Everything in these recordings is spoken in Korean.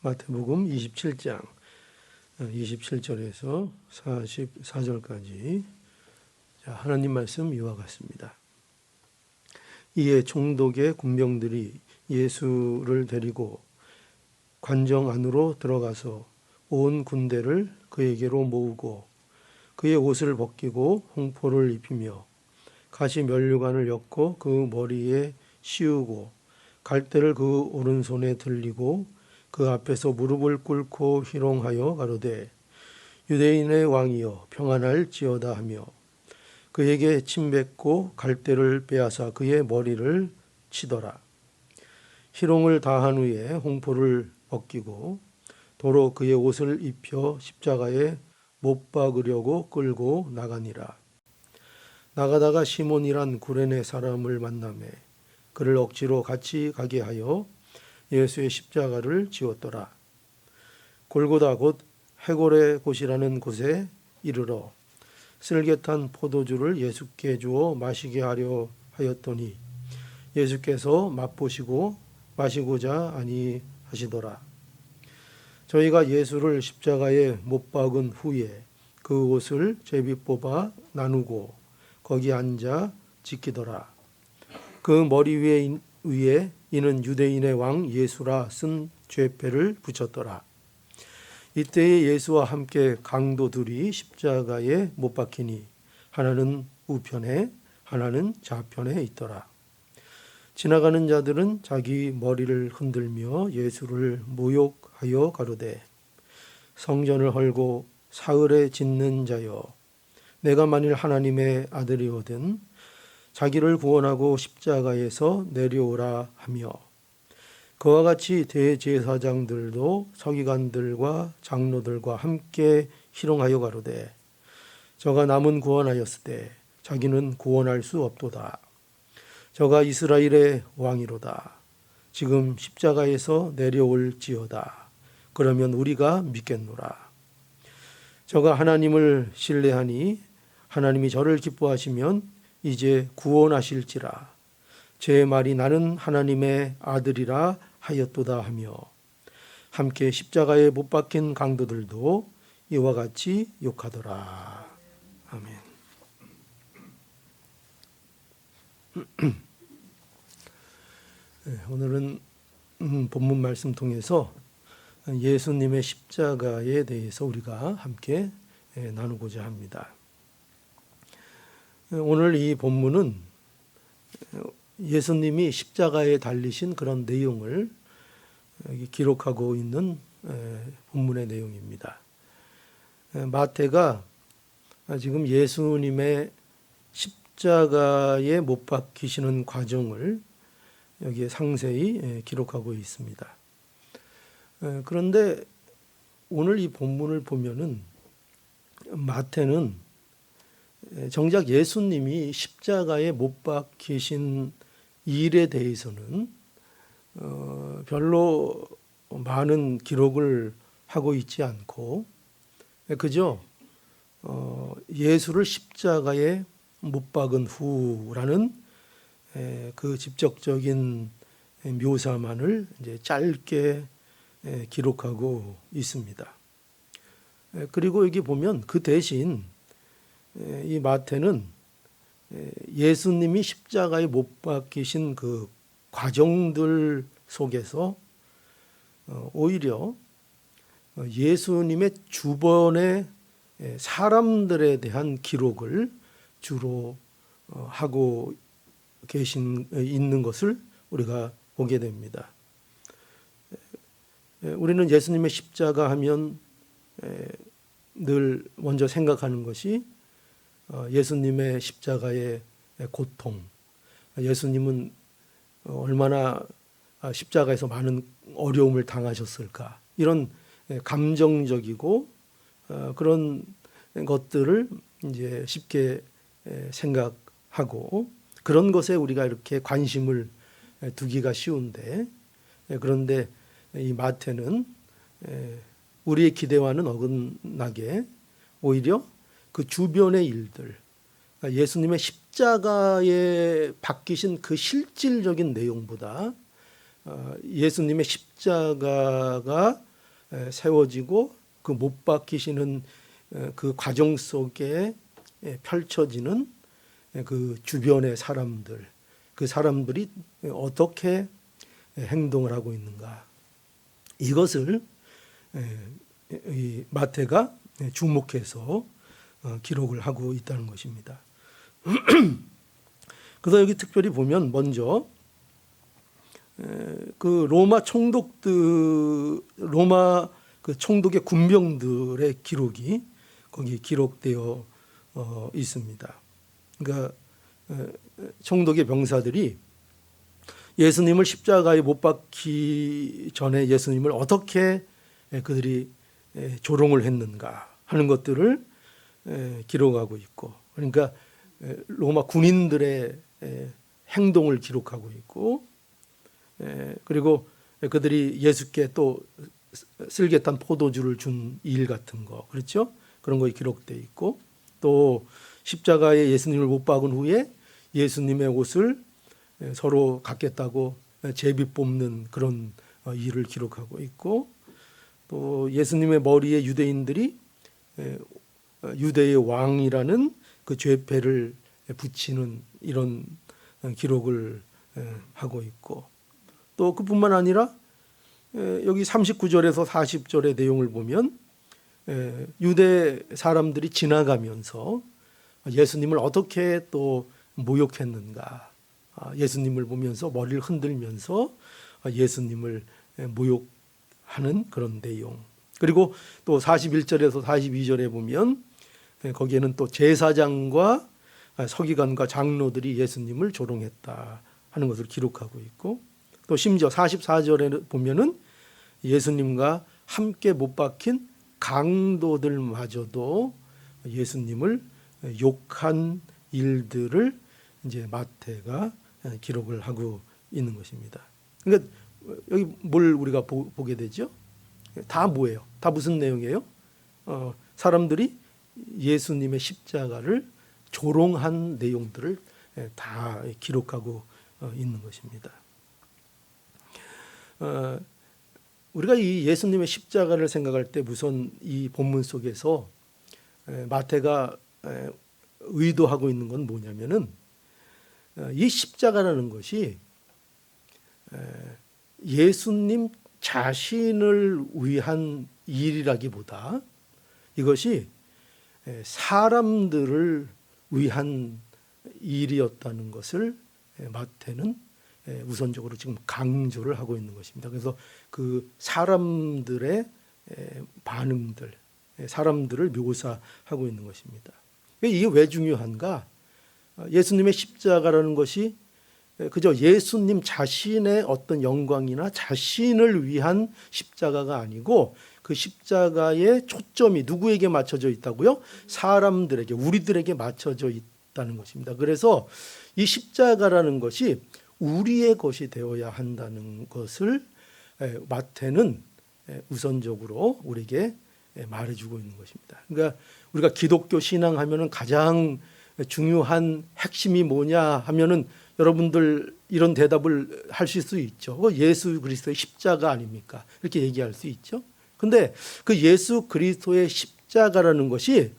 마태복음 27장 27절에서 44절까지 하나님 말씀 이와 같습니다. 이에 총독의 군병들이 예수를 데리고 관정 안으로 들어가서 온 군대를 그에게로 모으고 그의 옷을 벗기고 홍포를 입히며 가시 면류관을 엮고 그 머리에 씌우고 갈대를 그 오른손에 들리고 그 앞에서 무릎을 꿇고 희롱하여 가로되 유대인의 왕이여 평안할지어다 하며 그에게 침뱉고 갈대를 빼앗아 그의 머리를 치더라. 희롱을 다한 후에 홍포를 벗기고 도로 그의 옷을 입혀 십자가에 못 박으려고 끌고 나가니라. 나가다가 시몬이란 구레네 사람을 만나매 그를 억지로 같이 가게 하여 예수의 십자가를 지었더라. 골고다 곧 해골의 곳이라는 곳에 이르러 쓸개탄 포도주를 예수께 주어 마시게 하려 하였더니 예수께서 맛보시고 마시고자 아니하시더라. 저희가 예수를 십자가에 못 박은 후에 그 옷을 제비 뽑아 나누고 거기 앉아 지키더라. 그 머리 위에 이는 유대인의 왕 예수라 쓴 죄패를 붙였더라. 이때에 예수와 함께 강도 둘이 십자가에 못 박히니 하나는 우편에 하나는 좌편에 있더라. 지나가는 자들은 자기 머리를 흔들며 예수를 모욕하여 가로되 성전을 헐고 사흘에 짓는 자여 내가 만일 하나님의 아들이거든 자기를 구원하고 십자가에서 내려오라 하며 그와 같이 대제사장들도 서기관들과 장로들과 함께 희롱하여 가로되 저가 남은 구원하였으되 자기는 구원할 수 없도다. 저가 이스라엘의 왕이로다. 지금 십자가에서 내려올지어다. 그러면 우리가 믿겠노라. 저가 하나님을 신뢰하니 하나님이 저를 기뻐하시면 이제 구원하실지라. 제 말이 나는 하나님의 아들이라 하였도다 하며 함께 십자가에 못 박힌 강도들도 이와 같이 욕하더라. 아멘. 오늘은 본문 말씀 통해서 예수님의 십자가에 대해서 우리가 함께 나누고자 합니다. 오늘 이 본문은 예수님이 십자가에 달리신 그런 내용을 기록하고 있는 본문의 내용입니다. 마태가 지금 예수님의 십자가에 못 박히시는 과정을 여기에 상세히 기록하고 있습니다. 그런데 오늘 이 본문을 보면은 마태는 정작 예수님이 십자가에 못 박히신 일에 대해서는 별로 많은 기록을 하고 있지 않고 그저 예수를 십자가에 못 박은 후라는 그 직접적인 묘사만을 이제 짧게 기록하고 있습니다. 그리고 여기 보면 그 대신 이 마태는 예수님이 십자가에 못 박히신 그 과정들 속에서 오히려 예수님의 주변의 사람들에 대한 기록을 주로 하고 있는 것을 우리가 보게 됩니다. 우리는 예수님의 십자가 하면 늘 먼저 생각하는 것이 예수님의 십자가의 고통, 예수님은 얼마나 십자가에서 많은 어려움을 당하셨을까, 이런 감정적이고 그런 것들을 이제 쉽게 생각하고 그런 것에 우리가 이렇게 관심을 두기가 쉬운데, 그런데 이 마태는 우리의 기대와는 어긋나게 오히려 그 주변의 일들, 예수님의 십자가에 박히신 그 실질적인 내용보다 예수님의 십자가가 세워지고 그 못 박히시는 그 과정 속에 펼쳐지는 그 주변의 사람들, 그 사람들이 어떻게 행동을 하고 있는가, 이것을 이 마태가 주목해서 기록을 하고 있다는 것입니다. 그래서 여기 특별히 보면 먼저 그 로마 그 총독의 군병들의 기록이 거기 기록되어 있습니다. 그러니까 총독의 병사들이 예수님을 십자가에 못 박기 전에 예수님을 어떻게 그들이 조롱을 했는가 하는 것들을 기록하고 있고, 그러니까 로마 군인들의 행동을 기록하고 있고, 그리고 그들이 예수께 또 쓸개탄 포도주를 준 일 같은 거, 그렇죠? 그런 거에 기록되어 있고, 또 십자가에 예수님을 못 박은 후에 예수님의 옷을 서로 갖겠다고 제비 뽑는 그런 일을 기록하고 있고, 또 예수님의 머리에 유대인들이 유대의 왕이라는 그 죄패를 붙이는 이런 기록을 하고 있고, 또 그뿐만 아니라 여기 39절에서 40절의 내용을 보면 유대 사람들이 지나가면서 예수님을 어떻게 또 모욕했는가, 예수님을 보면서 머리를 흔들면서 예수님을 모욕하는 그런 내용, 그리고 또 41절에서 42절에 보면 거기에는 또 제사장과 서기관과 장로들이 예수님을 조롱했다 하는 것을 기록하고 있고, 또 심지어 44절에 보면은 예수님과 함께 못 박힌 강도들마저도 예수님을 욕한 일들을 이제 마태가 기록을 하고 있는 것입니다. 그러니까 여기 뭘 우리가 보게 되죠? 다 뭐예요? 다 무슨 내용이에요? 사람들이 예수님의 십자가를 조롱한 내용들을 다 기록하고 있는 것입니다. 우리가 이 예수님의 십자가를 생각할 때 우선 이 본문 속에서 마태가 의도하고 있는 건 뭐냐면은, 이 십자가라는 것이 예수님 자신을 위한 일이라기보다 이것이 사람들을 위한 일이었다는 것을 마태는 우선적으로 지금 강조를 하고 있는 것입니다. 그래서 그 사람들의 반응들, 사람들을 묘사하고 있는 것입니다. 이게 왜 중요한가? 예수님의 십자가라는 것이 그저 예수님 자신의 어떤 영광이나 자신을 위한 십자가가 아니고, 그 십자가의 초점이 누구에게 맞춰져 있다고요? 사람들에게, 우리들에게 맞춰져 있다는 것입니다. 그래서 이 십자가라는 것이 우리의 것이 되어야 한다는 것을 마태는 우선적으로 우리에게 말해주고 있는 것입니다. 그러니까 우리가 기독교 신앙하면은 가장 중요한 핵심이 뭐냐 하면은 여러분들 이런 대답을 하실 수 있죠. 예수 그리스도의 십자가 아닙니까? 이렇게 얘기할 수 있죠. 근데 그 예수 그리스도의 십자가라는 것이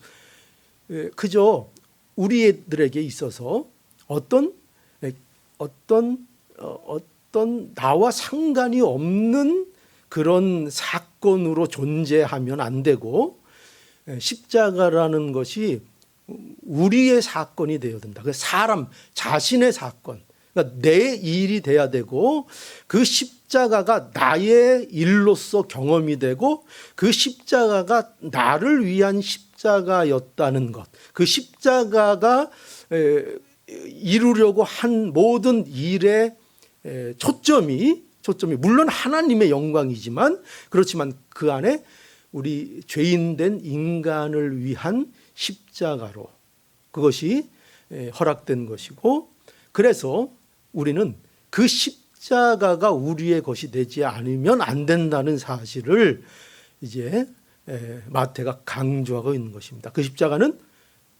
그저 우리들에게 있어서 어떤 나와 상관이 없는 그런 사건으로 존재하면 안 되고, 십자가라는 것이 우리의 사건이 되어야 된다. 그 사람 자신의 사건, 그러니까 내 일이 돼야 되고, 그 십자가가 나의 일로서 경험이 되고, 그 십자가가 나를 위한 십자가였다는 것, 그 십자가가 이루려고 한 모든 일의 초점이 물론 하나님의 영광이지만, 그렇지만 그 안에 우리 죄인된 인간을 위한 십자가로 그것이 허락된 것이고, 그래서 우리는 그 십자가가 우리의 것이 되지 않으면 안 된다는 사실을 이제 마태가 강조하고 있는 것입니다. 그 십자가는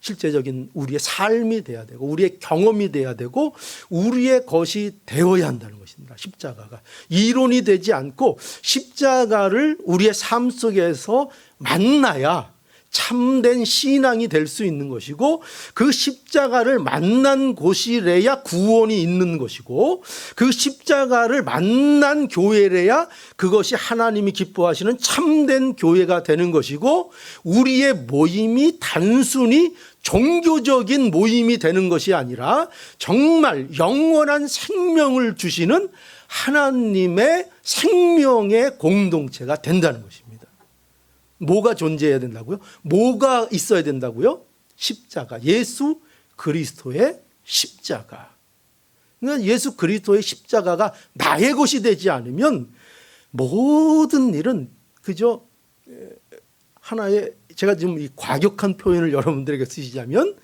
실제적인 우리의 삶이 돼야 되고 우리의 경험이 돼야 되고 우리의 것이 되어야 한다는 것입니다. 십자가가 이론이 되지 않고 십자가를 우리의 삶 속에서 만나야 참된 신앙이 될 수 있는 것이고, 그 십자가를 만난 곳이래야 구원이 있는 것이고, 그 십자가를 만난 교회래야 그것이 하나님이 기뻐하시는 참된 교회가 되는 것이고, 우리의 모임이 단순히 종교적인 모임이 되는 것이 아니라 정말 영원한 생명을 주시는 하나님의 생명의 공동체가 된다는 것입니다. 뭐가 존재해야 된다고요? 뭐가 있어야 된다고요? 십자가, 예수 그리스도의 십자가. 그러니까 예수 그리스도의 십자가가 나의 것이 되지 않으면 모든 일은 그저 하나의, 제가 지금 이 과격한 표현을 여러분들에게 쓰시자면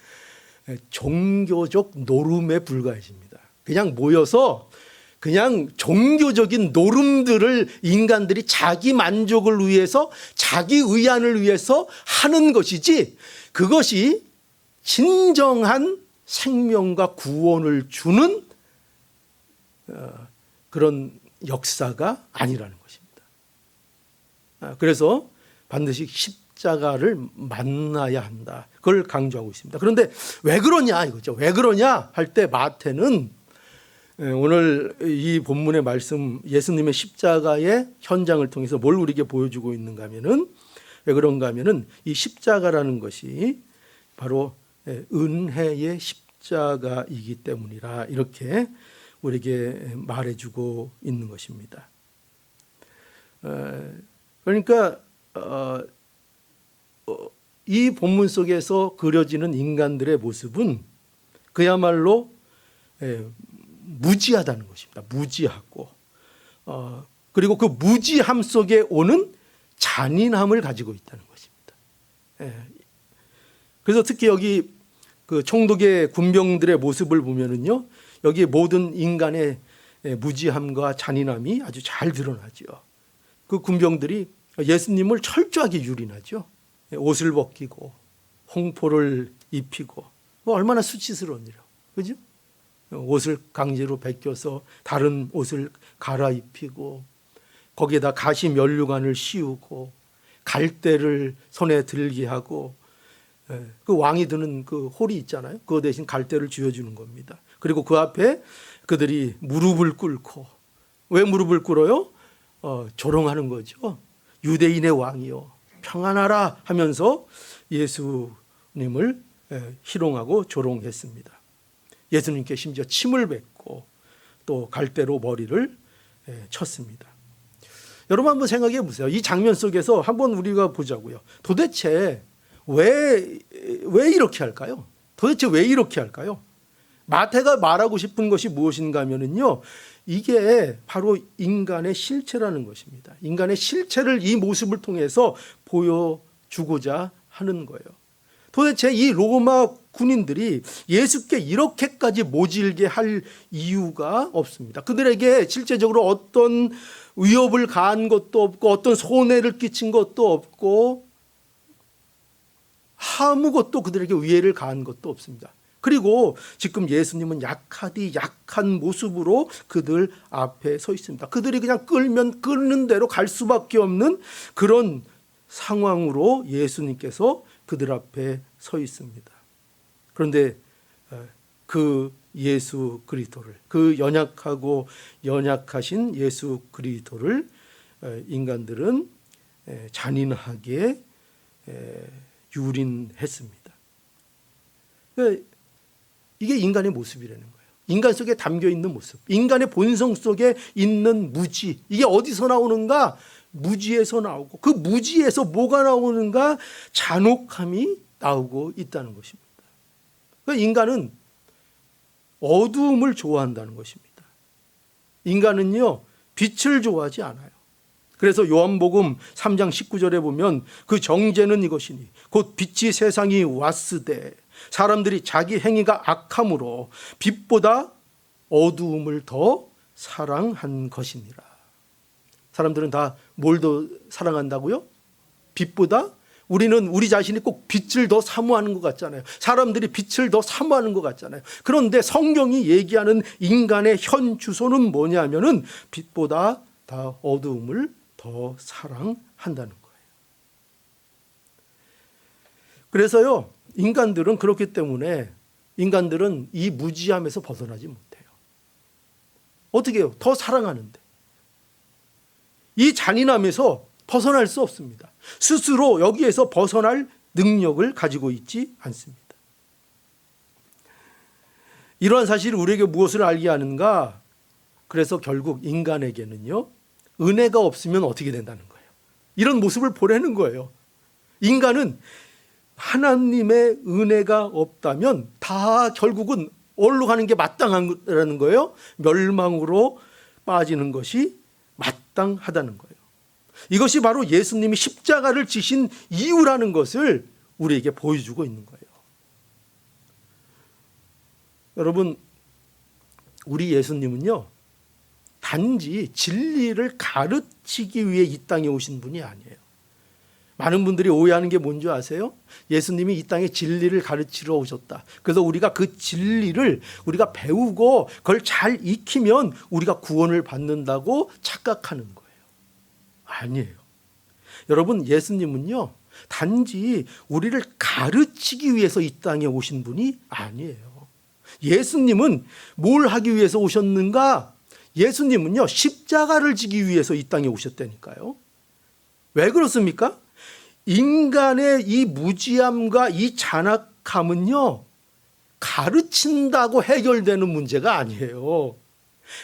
종교적 노름에 불과해집니다. 그냥 모여서 그냥 종교적인 노름들을 인간들이 자기 만족을 위해서, 자기 의안을 위해서 하는 것이지, 그것이 진정한 생명과 구원을 주는 그런 역사가 아니라는 것입니다. 그래서 반드시 십자가를 만나야 한다, 그걸 강조하고 있습니다. 그런데 왜 그러냐 이거죠. 왜 그러냐 할 때 마태는 오늘 이 본문의 말씀, 예수님의 십자가의 현장을 통해서 뭘 우리에게 보여주고 있는가 하면은, 왜 그런가 하면은 이 십자가라는 것이 바로 은혜의 십자가이기 때문이라, 이렇게 우리에게 말해주고 있는 것입니다. 그러니까 이 본문 속에서 그려지는 인간들의 모습은 그야말로 무지하다는 것입니다. 무지하고, 그리고 그 무지함 속에 오는 잔인함을 가지고 있다는 것입니다. 그래서 특히 여기 그 총독의 군병들의 모습을 보면은요, 여기 모든 인간의 무지함과 잔인함이 아주 잘 드러나죠. 그 군병들이 예수님을 철저하게 유린하죠. 옷을 벗기고 홍포를 입히고, 얼마나 수치스러운 일이에요, 그죠? 옷을 강제로 벗겨서 다른 옷을 갈아입히고, 거기에다 가시 면류관을 씌우고, 갈대를 손에 들게 하고, 그 왕이 드는 그 홀이 있잖아요. 그거 대신 갈대를 쥐어주는 겁니다. 그리고 그 앞에 그들이 무릎을 꿇고, 왜 무릎을 꿇어요? 조롱하는 거죠. 유대인의 왕이요, 평안하라 하면서 예수님을 희롱하고 조롱했습니다. 예수님께 심지어 침을 뱉고 또 갈대로 머리를 쳤습니다. 여러분 한번 생각해 보세요. 이 장면 속에서 한번 우리가 보자고요. 도대체 왜 이렇게 할까요? 도대체 왜 이렇게 할까요? 마태가 말하고 싶은 것이 무엇인가 하면요, 이게 바로 인간의 실체라는 것입니다. 인간의 실체를 이 모습을 통해서 보여주고자 하는 거예요. 도대체 이 로마 군인들이 예수께 이렇게까지 모질게 할 이유가 없습니다. 그들에게 실제적으로 어떤 위협을 가한 것도 없고, 어떤 손해를 끼친 것도 없고, 아무것도 그들에게 위해를 가한 것도 없습니다. 그리고 지금 예수님은 약하디 약한 모습으로 그들 앞에 서 있습니다. 그들이 그냥 끌면 끄는 대로 갈 수밖에 없는 그런 상황으로 예수님께서 그들 앞에 서 있습니다. 그런데 그 예수 그리스도를, 그 연약하고 연약하신 예수 그리스도를 인간들은 잔인하게 유린했습니다. 이게 인간의 모습이라는 거예요. 인간 속에 담겨 있는 모습, 인간의 본성 속에 있는 무지, 이게 어디서 나오는가? 무지에서 나오고, 그 무지에서 뭐가 나오는가? 잔혹함이 나오고 있다는 것입니다. 그러니까 인간은 어두움을 좋아한다는 것입니다. 인간은요, 빛을 좋아하지 않아요. 그래서 요한복음 3장 19절에 보면 그 정죄는 이것이니 곧 빛이 세상이 왔으되 사람들이 자기 행위가 악함으로 빛보다 어두움을 더 사랑한 것이니라. 사람들은 다 뭘 더 사랑한다고요? 빛보다 우리는 우리 자신이 꼭 빛을 더 사모하는 것 같잖아요. 사람들이 빛을 더 사모하는 것 같잖아요. 그런데 성경이 얘기하는 인간의 현 주소는 뭐냐면은 빛보다 다 어두움을 더 사랑한다는 거예요. 그래서요, 인간들은 그렇기 때문에 인간들은 이 무지함에서 벗어나지 못해요. 어떻게 해요? 더 사랑하는데. 이 잔인함에서 벗어날 수 없습니다. 스스로 여기에서 벗어날 능력을 가지고 있지 않습니다. 이러한 사실이 우리에게 무엇을 알게 하는가? 그래서 결국 인간에게는요, 은혜가 없으면 어떻게 된다는 거예요. 이런 모습을 보라는 거예요. 인간은 하나님의 은혜가 없다면 다 결국은 어디로 가는 게 마땅하다는 거예요. 멸망으로 빠지는 것이 마땅하다는 거예요. 이것이 바로 예수님이 십자가를 지신 이유라는 것을 우리에게 보여주고 있는 거예요. 여러분, 우리 예수님은요, 단지 진리를 가르치기 위해 이 땅에 오신 분이 아니에요. 많은 분들이 오해하는 게 뭔지 아세요? 예수님이 이 땅에 진리를 가르치러 오셨다. 그래서 우리가 그 진리를 우리가 배우고 그걸 잘 익히면 우리가 구원을 받는다고 착각하는 거예요. 아니에요. 여러분, 예수님은요, 단지 우리를 가르치기 위해서 이 땅에 오신 분이 아니에요. 예수님은 뭘 하기 위해서 오셨는가? 예수님은요, 십자가를 지기 위해서 이 땅에 오셨다니까요. 왜 그렇습니까? 인간의 이 무지함과 이 잔악함은요, 가르친다고 해결되는 문제가 아니에요.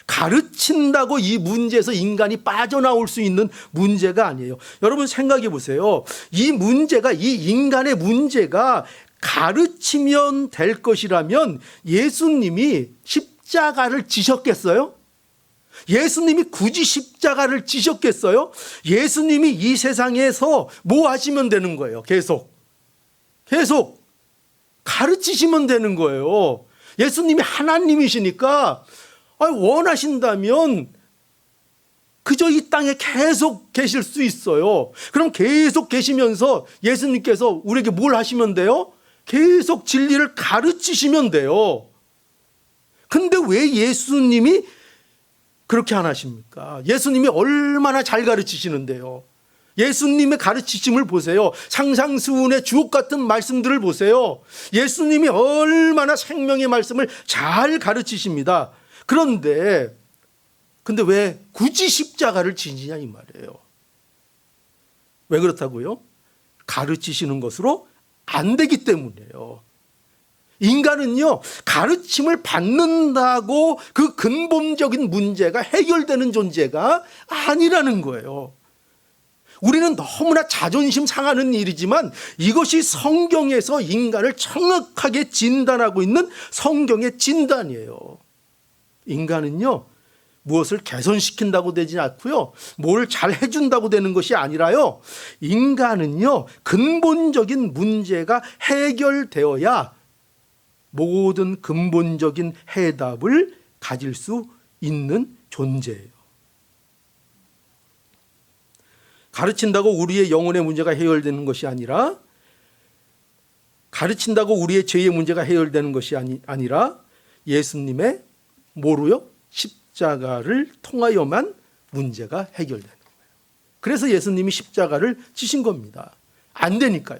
가르친다고 이 문제에서 인간이 빠져나올 수 있는 문제가 아니에요. 여러분 생각해 보세요. 이 문제가, 이 인간의 문제가 가르치면 될 것이라면 예수님이 십자가를 지셨겠어요? 예수님이 굳이 십자가를 지셨겠어요? 예수님이 이 세상에서 뭐 하시면 되는 거예요? 계속 가르치시면 되는 거예요. 예수님이 하나님이시니까 원하신다면 그저 이 땅에 계속 계실 수 있어요. 그럼 계속 계시면서 예수님께서 우리에게 뭘 하시면 돼요? 계속 진리를 가르치시면 돼요. 근데 왜 예수님이 그렇게 안 하십니까? 예수님이 얼마나 잘 가르치시는데요. 예수님의 가르치심을 보세요. 상상수훈의 주옥 같은 말씀들을 보세요. 예수님이 얼마나 생명의 말씀을 잘 가르치십니다. 근데 왜 굳이 십자가를 지느냐 이 말이에요. 왜 그렇다고요? 가르치시는 것으로 안 되기 때문이에요. 인간은요, 가르침을 받는다고 그 근본적인 문제가 해결되는 존재가 아니라는 거예요. 우리는 너무나 자존심 상하는 일이지만 이것이 성경에서 인간을 정확하게 진단하고 있는 성경의 진단이에요. 인간은요, 무엇을 개선시킨다고 되지 않고요, 뭘 잘 해준다고 되는 것이 아니라요, 인간은요, 근본적인 문제가 해결되어야 모든 근본적인 해답을 가질 수 있는 존재예요. 가르친다고 우리의 영혼의 문제가 해결되는 것이 아니라, 가르친다고 우리의 죄의 문제가 해결되는 것이 아니라 예수님의 뭐로요? 십자가를 통하여만 문제가 해결되는 거예요. 그래서 예수님이 십자가를 지신 겁니다. 안 되니까요.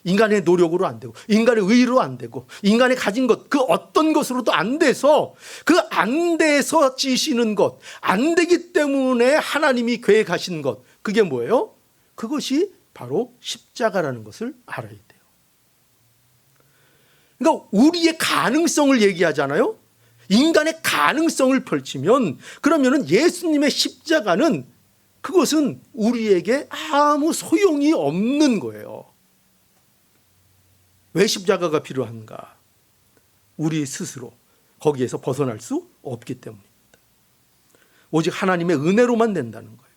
인간의 노력으로 안 되고, 인간의 의로 안 되고, 인간이 가진 것, 그 어떤 것으로도 안 돼서, 그 안 돼서 지시는 것, 안 되기 때문에 하나님이 계획하신 것, 그게 뭐예요? 그것이 바로 십자가라는 것을 알아야 돼요. 그러니까 우리의 가능성을 얘기하잖아요. 인간의 가능성을 펼치면, 그러면은 예수님의 십자가는, 그것은 우리에게 아무 소용이 없는 거예요. 왜 십자가가 필요한가? 우리 스스로 거기에서 벗어날 수 없기 때문입니다. 오직 하나님의 은혜로만 된다는 거예요.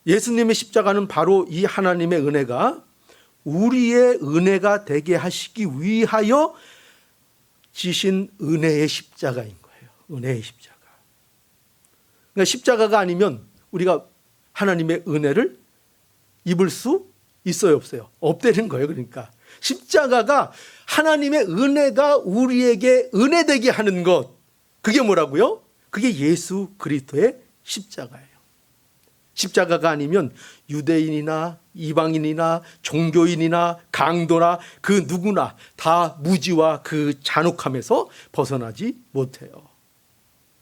예수님의 십자가는 바로 이 하나님의 은혜가 우리의 은혜가 되게 하시기 위하여 지신 은혜의 십자가인 거예요. 은혜의 십자가. 그러니까 십자가가 아니면 우리가 하나님의 은혜를 입을 수 있어요, 없어요? 없다는 거예요. 그러니까 십자가가 하나님의 은혜가 우리에게 은혜되게 하는 것, 그게 뭐라고요? 그게 예수 그리스도의 십자가예요. 십자가가 아니면 유대인이나 이방인이나 종교인이나 강도나 그 누구나 다 무지와 그 잔혹함에서 벗어나지 못해요.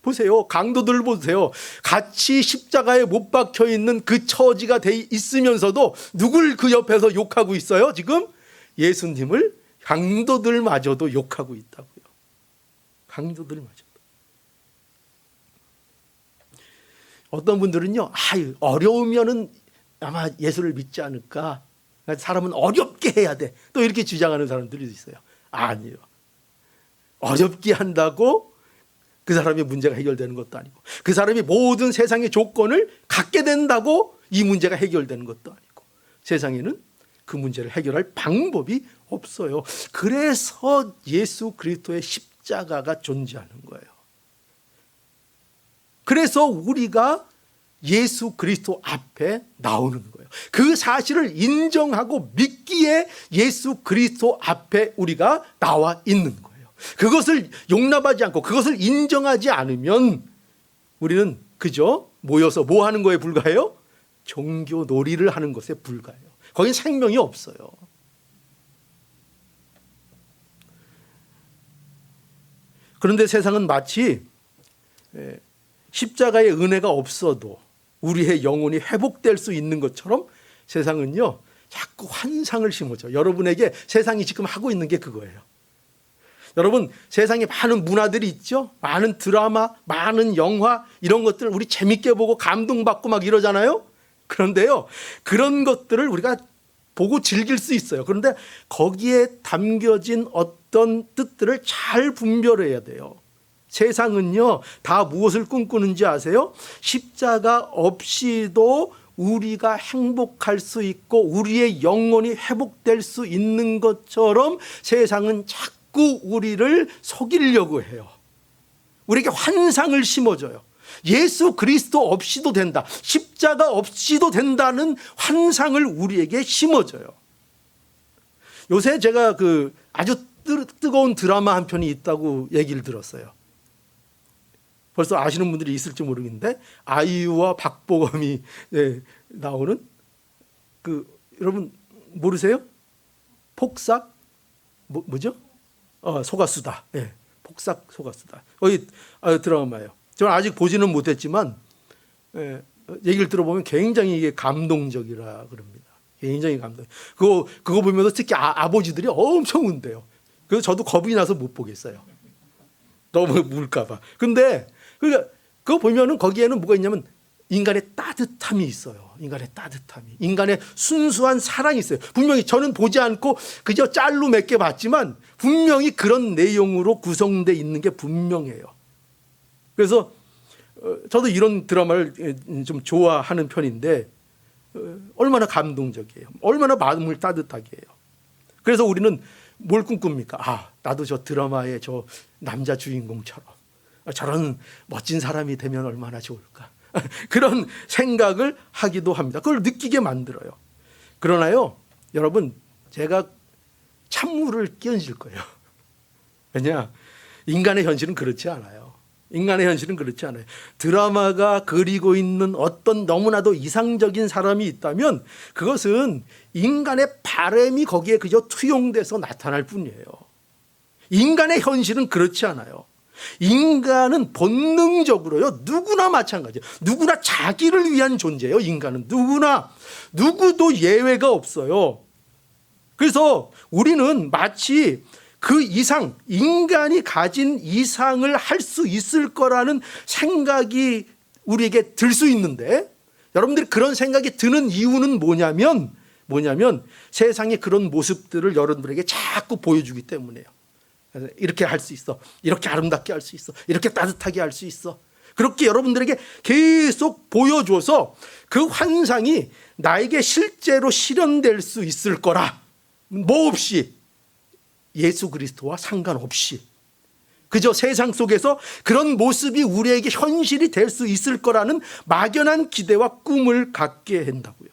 보세요. 강도들 보세요. 같이 십자가에 못 박혀 있는 그 처지가 돼 있으면서도 누굴 그 옆에서 욕하고 있어요? 지금 예수님을 강도들마저도 욕하고 있다고요. 강도들마저도. 어떤 분들은요, 어려우면은 아마 예수를 믿지 않을까. 사람은 어렵게 해야 돼. 또 이렇게 주장하는 사람들이 있어요. 아니요. 어렵게 한다고 그 사람의 문제가 해결되는 것도 아니고, 그 사람이 모든 세상의 조건을 갖게 된다고 이 문제가 해결되는 것도 아니고, 세상에는 그 문제를 해결할 방법이 없어요. 그래서 예수 그리스도의 십자가가 존재하는 거예요. 그래서 우리가 예수 그리스도 앞에 나오는 거예요. 그 사실을 인정하고 믿기에 예수 그리스도 앞에 우리가 나와 있는 거예요. 그것을 용납하지 않고 그것을 인정하지 않으면 우리는 그저 모여서 뭐 하는 거에 불과해요? 종교 놀이를 하는 것에 불과해요. 거긴 생명이 없어요. 그런데 세상은 마치 십자가의 은혜가 없어도 우리의 영혼이 회복될 수 있는 것처럼 세상은요, 자꾸 환상을 심어줘. 여러분에게 세상이 지금 하고 있는 게 그거예요. 여러분, 세상에 많은 문화들이 있죠. 많은 드라마, 많은 영화, 이런 것들을 우리 재밌게 보고 감동받고 막 이러잖아요. 그런데요, 그런 것들을 우리가 보고 즐길 수 있어요. 그런데 거기에 담겨진 어떤 뜻들을 잘 분별해야 돼요. 세상은요, 다 무엇을 꿈꾸는지 아세요? 십자가 없이도 우리가 행복할 수 있고 우리의 영혼이 회복될 수 있는 것처럼 세상은 자꾸 우리를 속이려고 해요. 우리에게 환상을 심어줘요. 예수 그리스도 없이도 된다, 십자가 없이도 된다는 환상을 우리에게 심어줘요. 요새 제가 아주 뜨거운 드라마 한 편이 있다고 얘기를 들었어요. 벌써 아시는 분들이 있을지 모르겠는데, 아이유와 박보검이 나오는 여러분 모르세요? 폭삭 뭐죠? 소가수다. 폭삭 소가수다. 드라마예요. 저는 아직 보지는 못했지만 얘기를 들어보면 굉장히 이게 감동적이라 그럽니다. 굉장히 감동. 그거 보면서 특히 아버지들이 엄청 운대요. 그래서 저도 겁이 나서 못 보겠어요. 너무 울까봐. 근데 그거 보면은 거기에는 뭐가 있냐면 인간의 따뜻함이 있어요. 인간의 따뜻함이. 인간의 순수한 사랑이 있어요. 분명히 저는 보지 않고 그저 짤로 몇 개 봤지만 분명히 그런 내용으로 구성되어 있는 게 분명해요. 그래서 저도 이런 드라마를 좀 좋아하는 편인데 얼마나 감동적이에요. 얼마나 마음을 따뜻하게 해요. 그래서 우리는 뭘 꿈꿉니까? 나도 저 드라마의 저 남자 주인공처럼 저런 멋진 사람이 되면 얼마나 좋을까. 그런 생각을 하기도 합니다. 그걸 느끼게 만들어요. 그러나요, 여러분, 제가 찬물을 끼얹을 거예요. 왜냐? 인간의 현실은 그렇지 않아요. 인간의 현실은 그렇지 않아요. 드라마가 그리고 있는 어떤 너무나도 이상적인 사람이 있다면 그것은 인간의 바람이 거기에 그저 투영돼서 나타날 뿐이에요. 인간의 현실은 그렇지 않아요. 인간은 본능적으로요, 누구나 마찬가지예요. 누구나 자기를 위한 존재예요. 인간은 누구도 예외가 없어요. 그래서 우리는 마치 그 이상, 인간이 가진 이상을 할 수 있을 거라는 생각이 우리에게 들 수 있는데, 여러분들이 그런 생각이 드는 이유는 뭐냐면 세상의 그런 모습들을 여러분들에게 자꾸 보여주기 때문이에요. 이렇게 할 수 있어, 이렇게 아름답게 할 수 있어, 이렇게 따뜻하게 할 수 있어. 그렇게 여러분들에게 계속 보여줘서 그 환상이 나에게 실제로 실현될 수 있을 거라, 뭐 없이, 예수 그리스도와 상관없이 그저 세상 속에서 그런 모습이 우리에게 현실이 될 수 있을 거라는 막연한 기대와 꿈을 갖게 한다고요.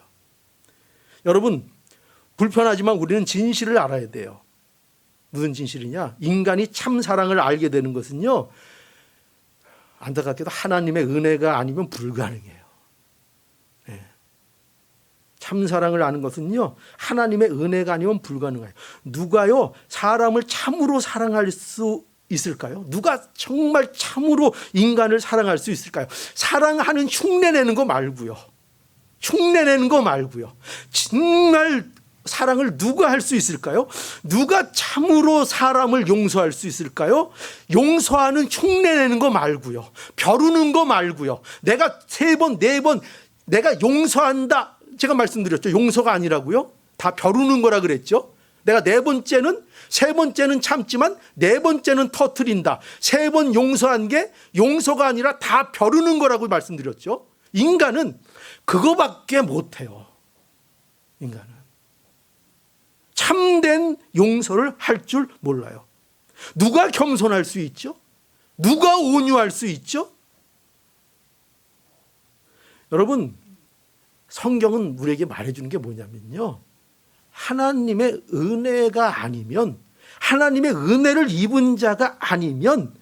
여러분, 불편하지만 우리는 진실을 알아야 돼요. 무슨 진실이냐? 인간이 참 사랑을 알게 되는 것은요, 안타깝게도 하나님의 은혜가 아니면 불가능해요. 네. 참 사랑을 아는 것은요, 하나님의 은혜가 아니면 불가능해요. 누가요 사람을 참으로 사랑할 수 있을까요? 누가 정말 참으로 인간을 사랑할 수 있을까요? 사랑하는 흉내내는 거 말고요. 흉내내는 거 말고요. 정말 사랑을 누가 할 수 있을까요? 누가 참으로 사람을 용서할 수 있을까요? 용서하는 흉내내는 거 말고요. 벼르는 거 말고요. 내가 3번, 4번 내가 용서한다. 제가 말씀드렸죠. 용서가 아니라고요. 다 벼르는 거라 그랬죠. 내가 4번째는 3번째는 참지만 4번째는 터뜨린다. 3번 용서한 게 용서가 아니라 다 벼르는 거라고 말씀드렸죠. 인간은 그거밖에 못해요. 인간은 참된 용서를 할 줄 몰라요. 누가 겸손할 수 있죠? 누가 온유할 수 있죠? 여러분, 성경은 우리에게 말해주는 게 뭐냐면요, 하나님의 은혜가 아니면, 하나님의 은혜를 입은 자가 아니면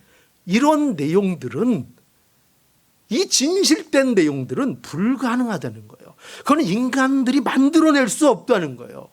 이런 내용들은, 이 진실된 내용들은 불가능하다는 거예요. 그건 인간들이 만들어낼 수 없다는 거예요.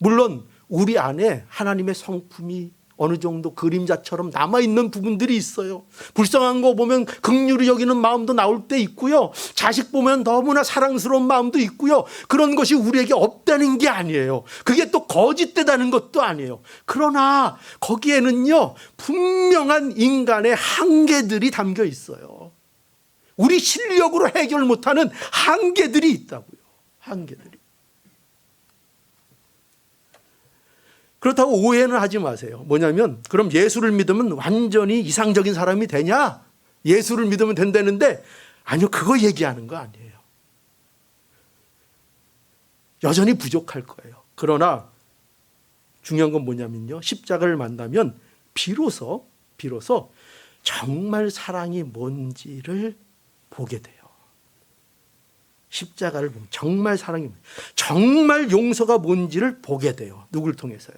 물론 우리 안에 하나님의 성품이 어느 정도 그림자처럼 남아있는 부분들이 있어요. 불쌍한 거 보면 긍휼히 여기는 마음도 나올 때 있고요. 자식 보면 너무나 사랑스러운 마음도 있고요. 그런 것이 우리에게 없다는 게 아니에요. 그게 또 거짓되다는 것도 아니에요. 그러나 거기에는요, 분명한 인간의 한계들이 담겨 있어요. 우리 실력으로 해결 못하는 한계들이 있다고요. 한계들이. 그렇다고 오해는 하지 마세요. 뭐냐면, 그럼 예수를 믿으면 완전히 이상적인 사람이 되냐? 예수를 믿으면 된다는데, 아니요, 그거 얘기하는 거 아니에요. 여전히 부족할 거예요. 그러나 중요한 건 뭐냐면요, 십자가를 만나면 비로소 정말 사랑이 뭔지를 보게 돼요. 십자가를 보면 정말 사랑이, 정말 용서가 뭔지를 보게 돼요. 누굴 통해서요?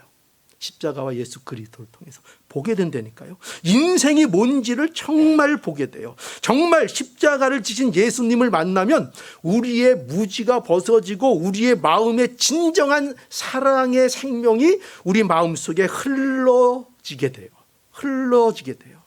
십자가와 예수 그리스도를 통해서 보게 된다니까요. 인생이 뭔지를 정말 보게 돼요. 정말 십자가를 지신 예수님을 만나면 우리의 무지가 벗어지고 우리의 마음에 진정한 사랑의 생명이 우리 마음속에 흘러지게 돼요. 흘러지게 돼요.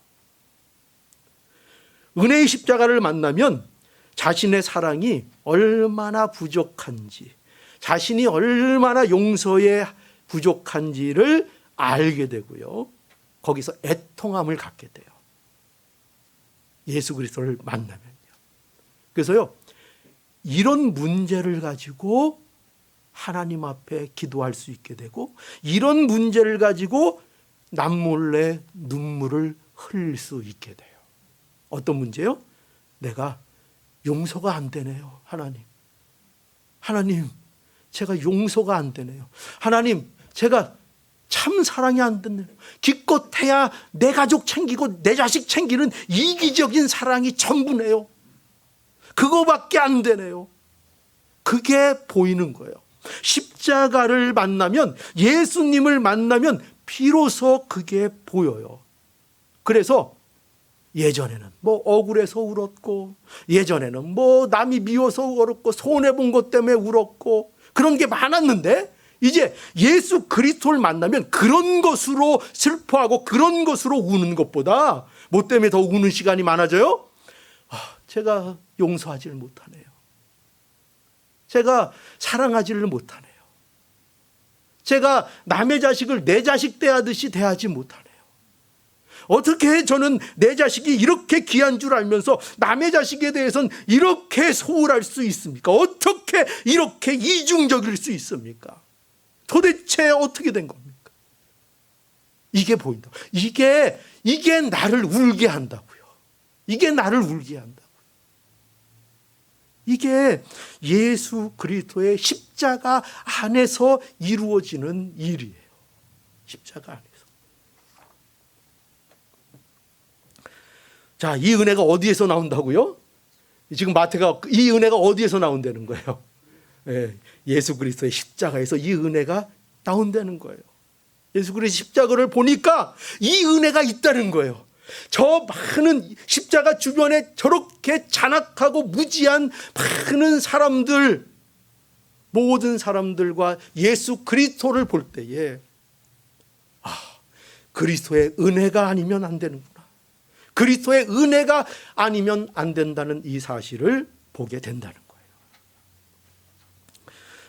은혜의 십자가를 만나면 자신의 사랑이 얼마나 부족한지, 자신이 얼마나 용서에 부족한지를 알게 되고요. 거기서 애통함을 갖게 돼요. 예수 그리스도를 만나면요. 그래서요, 이런 문제를 가지고 하나님 앞에 기도할 수 있게 되고, 이런 문제를 가지고 남몰래 눈물을 흘릴 수 있게 돼요. 어떤 문제요? 내가 용서가 안 되네요. 하나님, 제가 용서가 안 되네요. 하나님, 제가 참 사랑이 안 되네요. 기껏해야 내 가족 챙기고 내 자식 챙기는 이기적인 사랑이 전부네요. 그거밖에 안 되네요. 그게 보이는 거예요. 십자가를 만나면, 예수님을 만나면 비로소 그게 보여요. 그래서 예전에는 뭐 억울해서 울었고, 예전에는 뭐 남이 미워서 울었고, 손해본 것 때문에 울었고, 그런 게 많았는데, 이제 예수 그리스도를 만나면 그런 것으로 슬퍼하고 그런 것으로 우는 것보다 뭐 때문에 더 우는 시간이 많아져요? 제가 용서하지를 못하네요. 제가 사랑하지를 못하네요. 제가 남의 자식을 내 자식 대하듯이 대하지 못하네요. 어떻게 저는 내 자식이 이렇게 귀한 줄 알면서 남의 자식에 대해서는 이렇게 소홀할 수 있습니까? 어떻게 이렇게 이중적일 수 있습니까? 도대체 어떻게 된 겁니까? 이게 보인다. 이게 나를 울게 한다고요. 이게 나를 울게 한다고요. 이게 예수 그리스도의 십자가 안에서 이루어지는 일이에요. 십자가 안에서. 자, 이 은혜가 어디에서 나온다고요? 지금 마태가 이 은혜가 어디에서 나온다는 거예요? 예수 그리스도의 십자가에서 이 은혜가 나온다는 거예요. 예수 그리스도의 십자가를 보니까 이 은혜가 있다는 거예요. 저 많은 십자가 주변에 저렇게 잔악하고 무지한 많은 사람들, 모든 사람들과 예수 그리스도를 볼 때에 그리스도의 은혜가 아니면 안 되는구나. 그리스도의 은혜가 아니면 안 된다는 이 사실을 보게 된다는 거예요.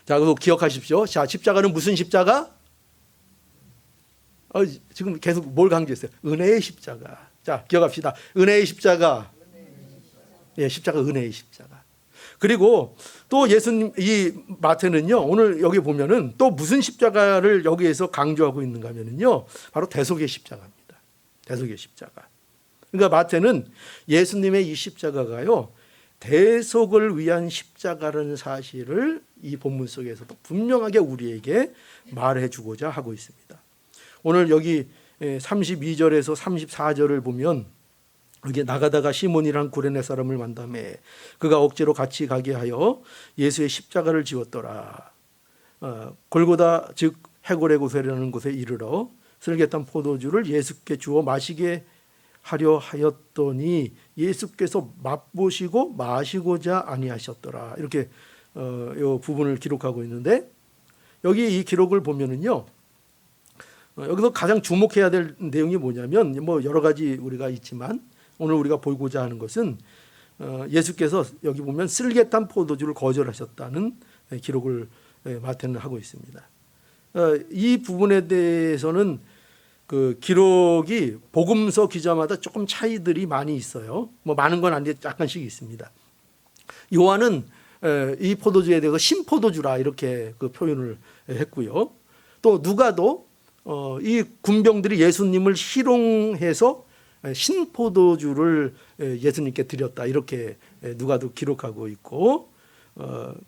자, 그리고 기억하십시오. 자, 십자가는 무슨 십자가? 지금 계속 뭘 강조했어요? 은혜의 십자가. 자, 기억합시다. 은혜의 십자가. 예, 십자가, 은혜의 십자가. 그리고 또 예수님, 이 마태는요, 오늘 여기 보면은 또 무슨 십자가를 여기에서 강조하고 있는가 하면은요, 바로 대속의 십자가입니다. 대속의 십자가. 그러니까 마태는 예수님의 이 십자가가요, 대속을 위한 십자가라는 사실을 이 본문 속에서도 분명하게 우리에게 말해 주고자 하고 있습니다. 오늘 여기 32절에서 34절을 보면 여기 나가다가 시몬이란 구레네 사람을 만남에 그가 억지로 같이 가게 하여 예수의 십자가를 지었더라. 골고다 즉 해골의 곳이라는 곳에 이르러 슬개탄 포도주를 예수께 주어 마시게 하려 하였더니 예수께서 맛보시고 마시고자 아니하셨더라. 이렇게 이 부분을 기록하고 있는데 여기 이 기록을 보면은요. 여기서 가장 주목해야 될 내용이 뭐냐면 뭐 여러 가지 우리가 있지만 오늘 우리가 보고자 하는 것은 예수께서 여기 보면 슬개탄 포도주를 거절하셨다는 기록을 마태는 하고 있습니다. 이 부분에 대해서는 그 기록이 복음서 기자마다 조금 차이들이 많이 있어요. 뭐 많은 건 아닌데 약간씩 있습니다. 요한은 이 포도주에 대해서 신포도주라 이렇게 그 표현을 했고요. 또 누가도 이 군병들이 예수님을 희롱해서 신포도주를 예수님께 드렸다 이렇게 누가도 기록하고 있고,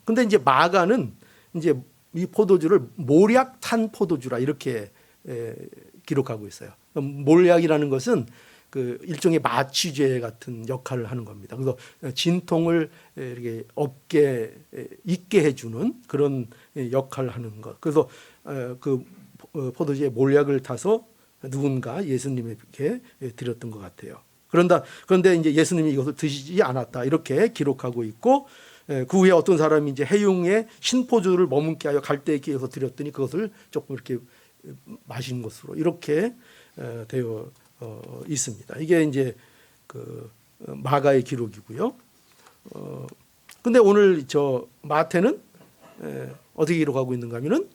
근데 이제 마가는 이제 이 포도주를 몰약탄 포도주라 이렇게 기록하고 있어요. 몰약이라는 것은 그 일종의 마취제 같은 역할을 하는 겁니다. 그래서 진통을 이렇게 없게 있게 해주는 그런 역할을 하는 것. 그래서 그 포도주에 몰약을 타서 누군가 예수님에게 드렸던 것 같아요. 그런데 이제 예수님이 이것을 드시지 않았다 이렇게 기록하고 있고, 그 후에 어떤 사람이 이제 해용에 신포주를 머문게 하여 갈대에 끼워서 드렸더니 그것을 조금 이렇게 마신 것으로 이렇게 되어 있습니다. 이게 이제 그 마가의 기록이고요. 근데 오늘 저 마태는 어떻게 기록하고 있는가 하면은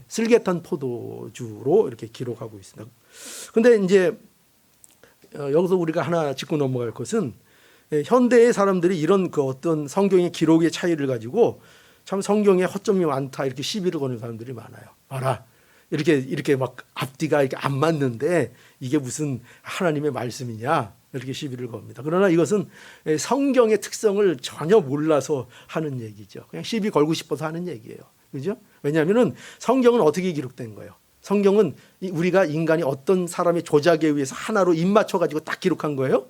슬개탄 포도주로 이렇게 기록하고 있습니다. 근데 이제 여기서 우리가 하나 짚고 넘어갈 것은 현대의 사람들이 이런 그 어떤 성경의 기록의 차이를 가지고 참 성경에 허점이 많다 이렇게 시비를 거는 사람들이 많아요. 봐라. 이렇게 막 앞뒤가 이렇게 안 맞는데 이게 무슨 하나님의 말씀이냐 이렇게 시비를 겁니다. 그러나 이것은 성경의 특성을 전혀 몰라서 하는 얘기죠. 그냥 시비 걸고 싶어서 하는 얘기예요. 그죠? 왜냐하면은 성경은 어떻게 기록된 거예요? 성경은 우리가 인간이 어떤 사람의 조작에 의해서 하나로 입 맞춰 가지고 딱 기록한 거예요.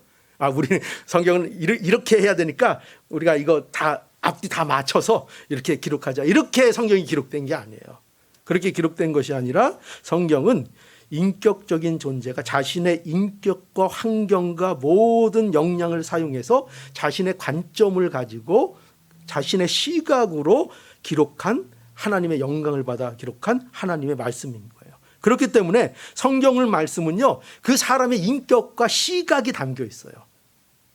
우리는 성경은 이렇게 해야 되니까 우리가 이거 다 앞뒤 다 맞춰서 이렇게 기록하자. 이렇게 성경이 기록된 게 아니에요. 그렇게 기록된 것이 아니라 성경은 인격적인 존재가 자신의 인격과 환경과 모든 역량을 사용해서 자신의 관점을 가지고 자신의 시각으로 기록한 하나님의 영광을 받아 기록한 하나님의 말씀인 거예요. 그렇기 때문에 성경을 말씀은요, 그 사람의 인격과 시각이 담겨 있어요.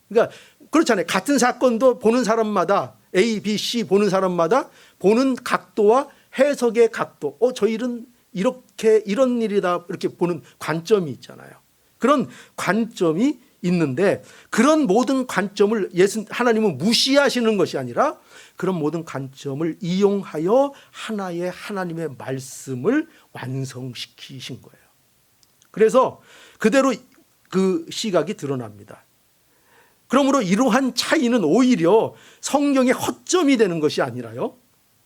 그러니까 그렇잖아요. 같은 사건도 보는 사람마다 A, B, C 보는 사람마다 보는 각도와 해석의 각도, 저 일은 이렇게 이런 일이다 이렇게 보는 관점이 있잖아요. 그런 관점이 있는데 그런 모든 관점을 하나님은 무시하시는 것이 아니라 그런 모든 관점을 이용하여 하나의 하나님의 말씀을 완성시키신 거예요. 그래서 그대로 그 시각이 드러납니다. 그러므로 이러한 차이는 오히려 성경의 허점이 되는 것이 아니라요.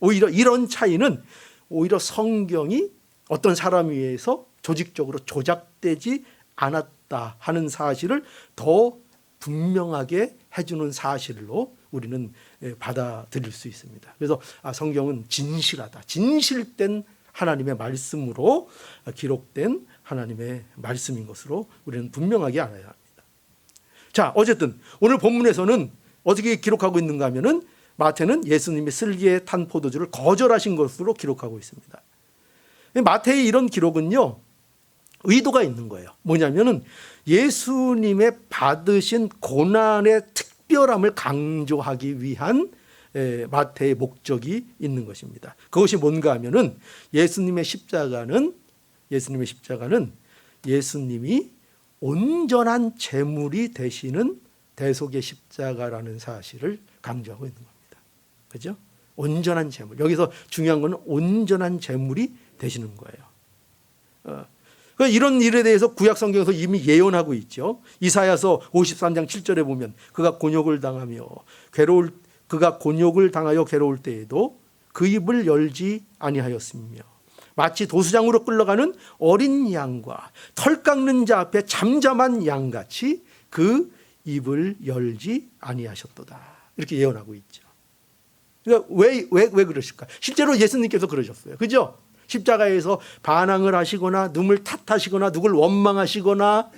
오히려 이런 차이는 오히려 성경이 어떤 사람에 의해서 조직적으로 조작되지 않았다 하는 사실을 더 분명하게 해주는 사실로 우리는 받아들일 수 있습니다. 그래서 성경은 진실하다, 진실된 하나님의 말씀으로 기록된 하나님의 말씀인 것으로 우리는 분명하게 알아야 합니다. 자, 어쨌든 오늘 본문에서는 어떻게 기록하고 있는가 하면은 마태는 예수님이 슬기에 탄 포도주를 거절하신 것으로 기록하고 있습니다. 마태의 이런 기록은요, 의도가 있는 거예요. 뭐냐면은 예수님의 받으신 고난의 특별함을 강조하기 위한 마태의 목적이 있는 것입니다. 그것이 뭔가 하면은 예수님의 십자가는 예수님이 온전한 제물이 되시는 대속의 십자가라는 사실을 강조하고 있는 겁니다. 그죠? 온전한 제물. 여기서 중요한 것은 온전한 제물이 되시는 거예요. 이런 일에 대해서 구약 성경에서 이미 예언하고 있죠. 이사야서 53장 7절에 보면 그가 곤욕을 당하여 괴로울 때에도 그 입을 열지 아니하였으며 마치 도수장으로 끌려가는 어린 양과 털 깎는 자 앞에 잠잠한 양같이 그 입을 열지 아니하셨도다. 이렇게 예언하고 있죠. 그러니까 왜 그러실까? 실제로 예수님께서 그러셨어요. 그죠? 십자가에서 반항을 하시거나 누굴 탓하시거나 누굴 원망하시거나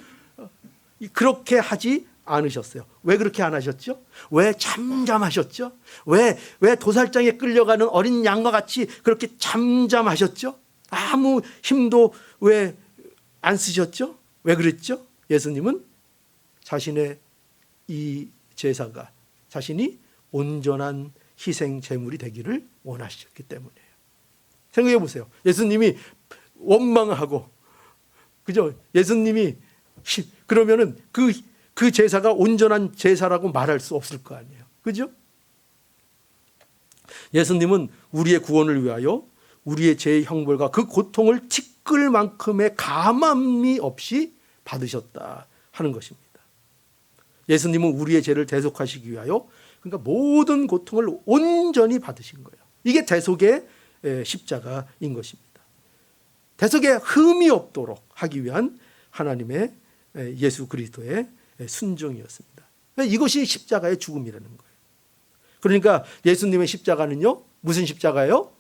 그렇게 하지 않으셨어요. 왜 그렇게 안 하셨죠? 왜 잠잠하셨죠? 왜 도살장에 끌려가는 어린 양과 같이 그렇게 잠잠하셨죠? 아무 힘도 왜 안 쓰셨죠? 왜 그랬죠? 예수님은 자신의 이 제사가 자신이 온전한 희생 제물이 되기를 원하셨기 때문이에요. 생각해 보세요. 예수님이 원망하고, 그죠? 예수님이 그러면은 그 제사가 온전한 제사라고 말할 수 없을 거 아니에요. 그죠? 예수님은 우리의 구원을 위하여 우리의 죄의 형벌과 그 고통을 티끌 만큼의 가만미 없이 받으셨다 하는 것입니다. 예수님은 우리의 죄를 대속하시기 위하여 그러니까 모든 고통을 온전히 받으신 거예요. 이게 대속의 십자가인 것입니다. 대속에 흠이 없도록 하기 위한 하나님의 예수 그리스도의 순종이었습니다. 이것이 십자가의 죽음이라는 거예요. 그러니까 예수님의 십자가는요, 무슨 십자가예요?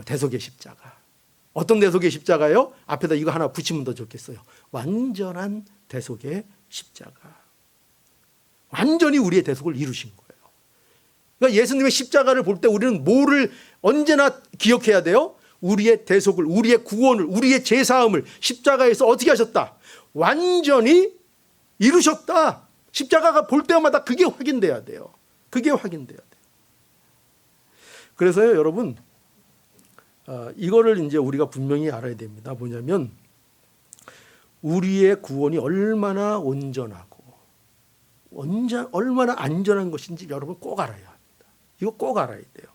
대속의 십자가. 어떤 대속의 십자가요? 앞에다 이거 하나 붙이면 더 좋겠어요. 완전한 대속의 십자가. 완전히 우리의 대속을 이루신 거예요. 그러니까 예수님의 십자가를 볼 때 우리는 뭐를 언제나 기억해야 돼요? 우리의 대속을, 우리의 구원을, 우리의 제사함을 십자가에서 어떻게 하셨다? 완전히 이루셨다. 십자가가 볼 때마다 그게 확인돼야 돼요. 그게 확인돼야 돼요. 그래서요, 여러분, 이거를 이제 우리가 분명히 알아야 됩니다. 뭐냐면 우리의 구원이 얼마나 온전하고 얼마나 안전한 것인지 여러분 꼭 알아야 합니다. 이거 꼭 알아야 돼요.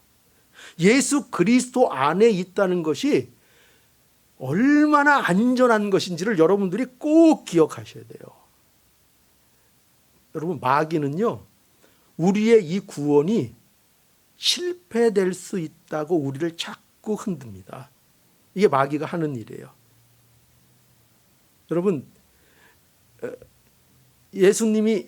예수 그리스도 안에 있다는 것이 얼마나 안전한 것인지를 여러분들이 꼭 기억하셔야 돼요. 여러분, 마귀는요, 우리의 이 구원이 실패될 수 있다고 우리를 자꾸 흔듭니다. 이게 마귀가 하는 일이에요. 여러분, 예수님이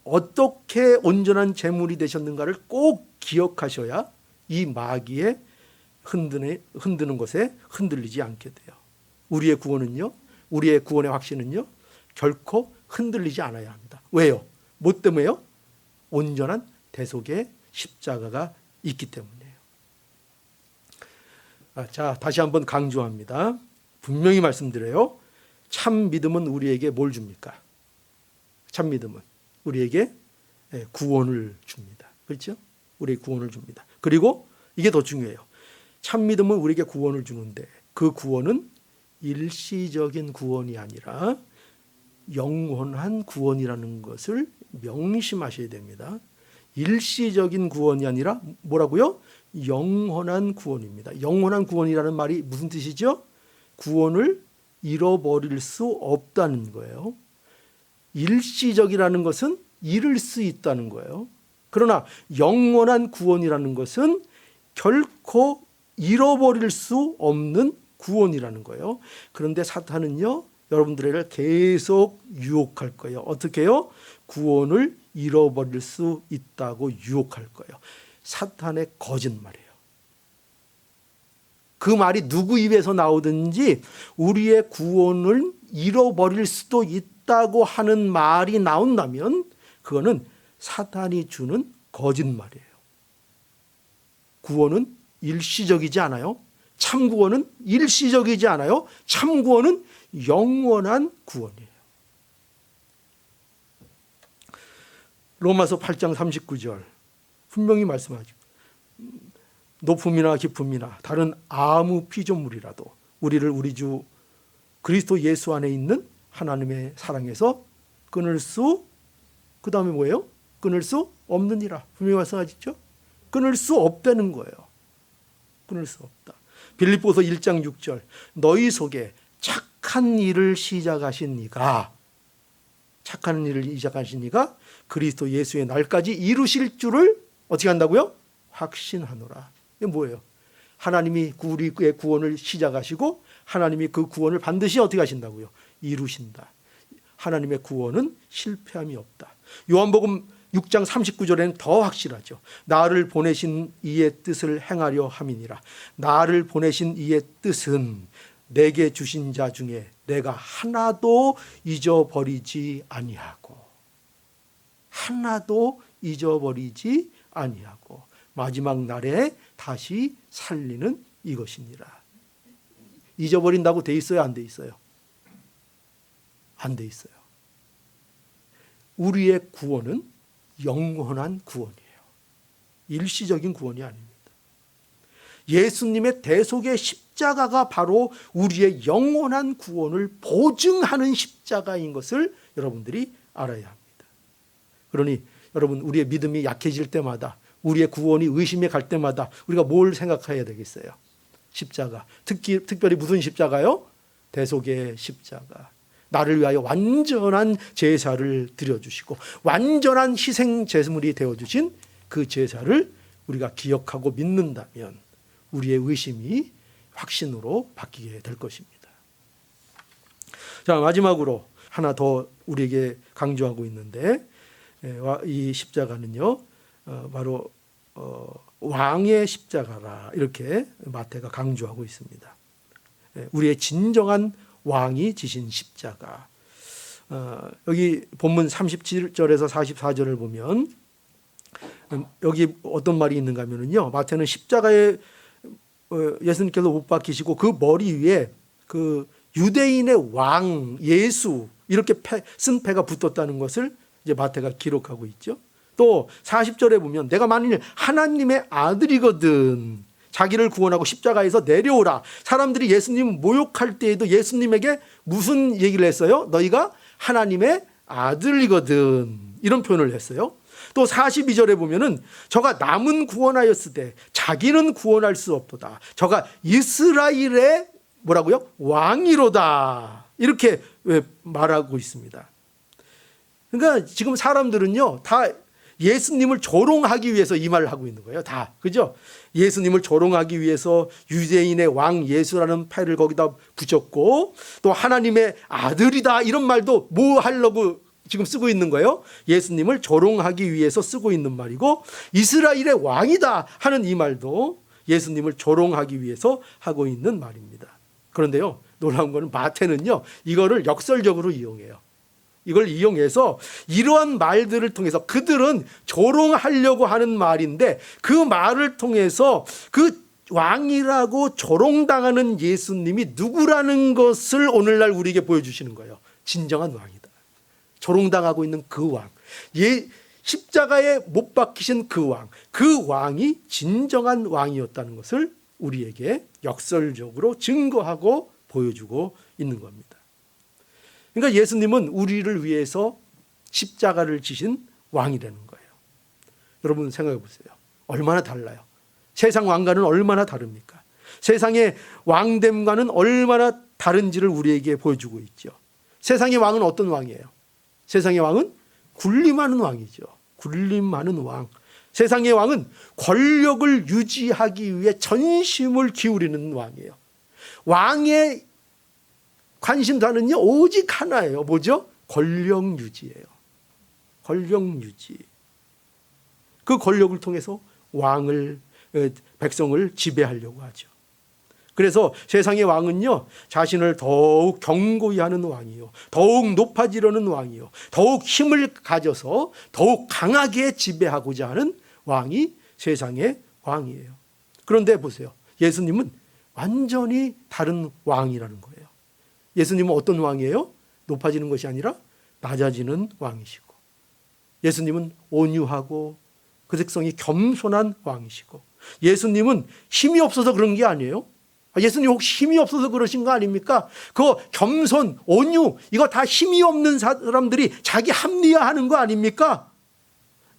어떻게 온전한 제물이 되셨는가를 꼭 기억하셔야 이 마귀의 흔드는 것에 흔들리지 않게 돼요. 우리의 구원은요, 우리의 구원의 확신은요, 결코 흔들리지 않아야 합니다. 왜요? 뭐 때문에요? 온전한 대속의 십자가가 있기 때문이에요. 자, 다시 한번 강조합니다. 분명히 말씀드려요. 참 믿음은 우리에게 뭘 줍니까? 참 믿음은 우리에게 구원을 줍니다. 그렇죠? 우리에게 구원을 줍니다. 그리고 이게 더 중요해요. 참 믿음은 우리에게 구원을 주는데 그 구원은 일시적인 구원이 아니라 영원한 구원이라는 것을 명심하셔야 됩니다. 일시적인 구원이 아니라 뭐라고요? 영원한 구원입니다. 영원한 구원이라는 말이 무슨 뜻이죠? 구원을 잃어버릴 수 없다는 거예요. 일시적이라는 것은 잃을 수 있다는 거예요. 그러나 영원한 구원이라는 것은 결코 잃어버릴 수 없는 구원이라는 거예요. 그런데 사탄은요, 여러분들에게 계속 유혹할 거예요. 어떻게 해요? 구원을 잃어버릴 수 있다고 유혹할 거예요. 사탄의 거짓말이에요. 그 말이 누구 입에서 나오든지 우리의 구원을 잃어버릴 수도 있다고 하는 말이 나온다면 그거는 사탄이 주는 거짓말이에요. 구원은 일시적이지 않아요. 참 구원은 일시적이지 않아요. 참 구원은 영원한 구원이에요. 로마서 8장 39절 분명히 말씀하죠. 높음이나 깊음이나 다른 아무 피조물이라도 우리를 우리 주 그리스도 예수 안에 있는 하나님의 사랑에서 끊을 수, 그 다음에 뭐예요? 끊을 수 없느니라. 분명히 말씀하셨죠? 끊을 수 없다는 거예요. 끊을 수 없다. 빌립보서 1장 6절 너희 속에 착한 일을 시작하신 이가 그리스도 예수의 날까지 이루실 줄을 어떻게 한다고요? 확신하노라. 이게 뭐예요? 하나님이 우리의 구원을 시작하시고 하나님이 그 구원을 반드시 어떻게 하신다고요? 이루신다. 하나님의 구원은 실패함이 없다. 요한복음 6장 39절에는 더 확실하죠. 나를 보내신 이의 뜻을 행하려 함이니라. 나를 보내신 이의 뜻은 내게 주신 자 중에 내가 하나도 잊어버리지 아니하고 마지막 날에 다시 살리는 이것이니라. 잊어버린다고 돼 있어요? 안 돼 있어요? 안 돼 있어요. 우리의 구원은 영원한 구원이에요. 일시적인 구원이 아닙니다. 예수님의 대속의 십자가가 바로 우리의 영원한 구원을 보증하는 십자가인 것을 여러분들이 알아야 합니다. 그러니 여러분, 우리의 믿음이 약해질 때마다, 우리의 구원이 의심에 갈 때마다 우리가 뭘 생각해야 되겠어요? 십자가. 특별히 무슨 십자가요? 대속의 십자가. 나를 위하여 완전한 제사를 드려주시고 완전한 희생 제물이 되어주신 그 제사를 우리가 기억하고 믿는다면 우리의 의심이 확신으로 바뀌게 될 것입니다. 자, 마지막으로 하나 더 우리에게 강조하고 있는데, 이 십자가는요 바로 왕의 십자가라, 이렇게 마태가 강조하고 있습니다. 우리의 진정한 왕이 지신 십자가. 여기 본문 37절에서 44절을 보면 여기 어떤 말이 있는가 하면요, 마태는 십자가에 예수님께서 못 박히시고 그 머리 위에 그 유대인의 왕 예수 이렇게 쓴 패가 붙었다는 것을 이제 마태가 기록하고 있죠. 또 40절에 보면 내가 만일 하나님의 아들이거든 자기를 구원하고 십자가에서 내려오라. 사람들이 예수님 모욕할 때에도 예수님에게 무슨 얘기를 했어요? 너희가 하나님의 아들이거든, 이런 표현을 했어요. 또 42절에 보면은 저가 남은 구원하였으되 자기는 구원할 수 없도다. 저가 이스라엘의 뭐라고요? 왕이로다, 이렇게 말하고 있습니다. 그러니까 지금 사람들은요 다 예수님을 조롱하기 위해서 이 말을 하고 있는 거예요. 다. 그죠? 예수님을 조롱하기 위해서 유대인의 왕 예수라는 패를 거기다 붙였고, 또 하나님의 아들이다 이런 말도 뭐 하려고 지금 쓰고 있는 거예요? 예수님을 조롱하기 위해서 쓰고 있는 말이고, 이스라엘의 왕이다 하는 이 말도 예수님을 조롱하기 위해서 하고 있는 말입니다. 그런데요, 놀라운 거는 마태는요 이거를 역설적으로 이용해요. 이걸 이용해서 이러한 말들을 통해서, 그들은 조롱하려고 하는 말인데 그 말을 통해서 그 왕이라고 조롱당하는 예수님이 누구라는 것을 오늘날 우리에게 보여주시는 거예요. 진정한 왕이다. 조롱당하고 있는 그 왕, 십자가에 못 박히신 그 왕, 그 왕이 진정한 왕이었다는 것을 우리에게 역설적으로 증거하고 보여주고 있는 겁니다. 그러니까 예수님은 우리를 위해서 십자가를 지신 왕이라는 거예요. 여러분 생각해 보세요. 얼마나 달라요? 세상 왕과는 얼마나 다릅니까? 세상의 왕됨과는 얼마나 다른지를 우리에게 보여주고 있죠. 세상의 왕은 어떤 왕이에요? 세상의 왕은 군림하는 왕이죠. 군림하는 왕. 세상의 왕은 권력을 유지하기 위해 전심을 기울이는 왕이에요. 왕의 관심사는요 오직 하나예요. 뭐죠? 권력 유지예요. 권력 유지. 그 권력을 통해서 백성을 지배하려고 하죠. 그래서 세상의 왕은요, 자신을 더욱 견고히 하는 왕이요, 더욱 높아지려는 왕이요, 더욱 힘을 가져서 더욱 강하게 지배하고자 하는 왕이 세상의 왕이에요. 그런데 보세요, 예수님은 완전히 다른 왕이라는 거예요. 예수님은 어떤 왕이에요? 높아지는 것이 아니라 낮아지는 왕이시고, 예수님은 온유하고 그 특성이 겸손한 왕이시고, 예수님은 힘이 없어서 그런 게 아니에요. 예수님 혹시 힘이 없어서 그러신 거 아닙니까? 그 겸손, 온유, 이거 다 힘이 없는 사람들이 자기 합리화하는 거 아닙니까?